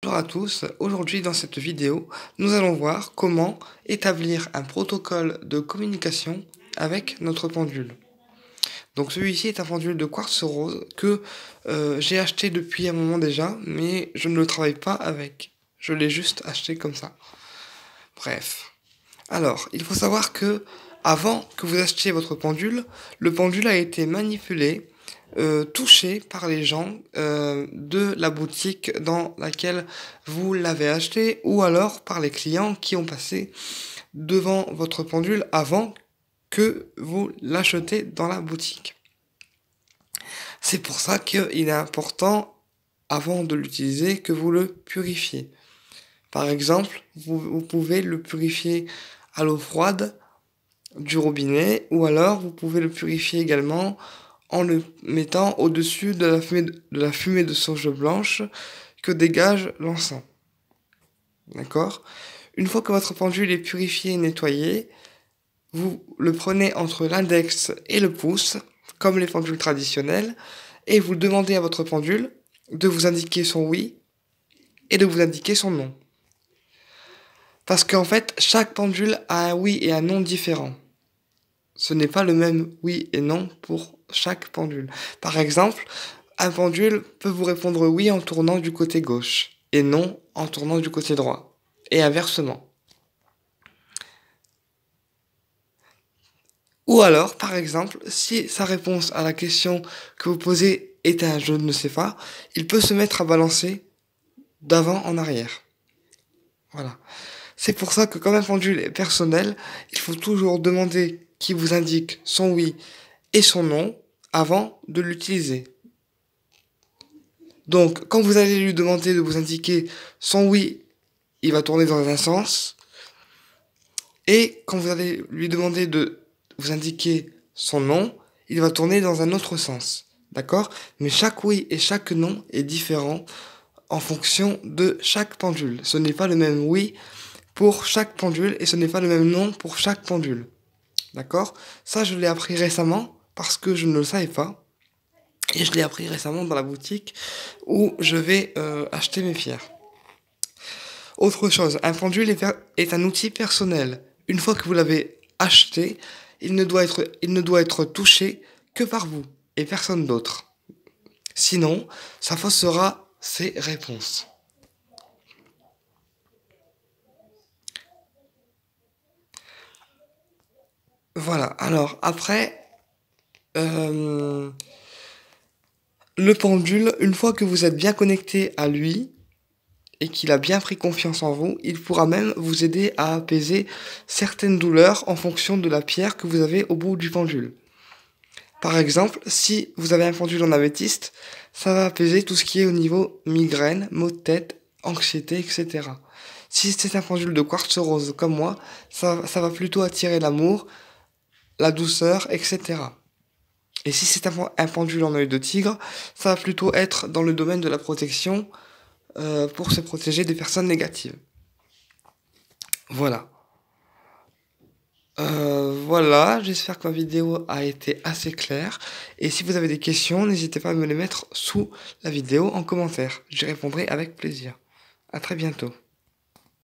Bonjour à tous, aujourd'hui dans cette vidéo, nous allons voir comment établir un protocole de communication avec notre pendule. Donc celui-ci est un pendule de quartz rose que j'ai acheté depuis un moment déjà, mais je ne le travaille pas avec. Je l'ai juste acheté comme ça. Bref. Alors, il faut savoir que avant que vous achetiez votre pendule, le pendule a été manipulé, touché par les gens de la boutique dans laquelle vous l'avez acheté, ou alors par les clients qui ont passé devant votre pendule avant que vous l'achetez dans la boutique. C'est pour ça qu'il est important, avant de l'utiliser, que vous le purifiez. Par exemple, vous pouvez le purifier à l'eau froide du robinet, ou alors vous pouvez le purifier également en le mettant au-dessus de la fumée de sauge blanche que dégage l'encens. D'accord? Une fois que votre pendule est purifié et nettoyé, vous le prenez entre l'index et le pouce, comme les pendules traditionnelles, et vous demandez à votre pendule de vous indiquer son oui et de vous indiquer son non. Parce qu'en fait, chaque pendule a un oui et un non différent. Ce n'est pas le même oui et non pour chaque pendule. Par exemple, un pendule peut vous répondre oui en tournant du côté gauche et non en tournant du côté droit, et inversement. Ou alors, par exemple, si sa réponse à la question que vous posez est un je ne sais pas, il peut se mettre à balancer d'avant en arrière. Voilà. C'est pour ça que comme un pendule est personnel, il faut toujours demander qu'il vous indique son oui et son non avant de l'utiliser. Donc, quand vous allez lui demander de vous indiquer son oui, il va tourner dans un sens. Et quand vous allez lui demander de vous indiquer son non, il va tourner dans un autre sens. D'accord? Mais chaque oui et chaque non est différent en fonction de chaque pendule. Ce n'est pas le même oui pour chaque pendule et ce n'est pas le même non pour chaque pendule. D'accord? Ça, je l'ai appris récemment parce que je ne le savais pas. Et je l'ai appris récemment dans la boutique où je vais acheter mes pierres. Autre chose, un pendule est un outil personnel. Une fois que vous l'avez acheté, il ne doit être touché que par vous et personne d'autre. Sinon, ça faussera ses réponses. Voilà, alors après, le pendule, une fois que vous êtes bien connecté à lui et qu'il a bien pris confiance en vous, il pourra même vous aider à apaiser certaines douleurs en fonction de la pierre que vous avez au bout du pendule. Par exemple, si vous avez un pendule en améthyste, ça va apaiser tout ce qui est au niveau migraine, maux de tête, anxiété, etc. Si c'est un pendule de quartz rose comme moi, ça va plutôt attirer l'amour, la douceur, etc. Et si c'est un pendule en œil de tigre, ça va plutôt être dans le domaine de la protection pour se protéger des personnes négatives. Voilà. Voilà, j'espère que ma vidéo a été assez claire. Et si vous avez des questions, n'hésitez pas à me les mettre sous la vidéo en commentaire. J'y répondrai avec plaisir. À très bientôt.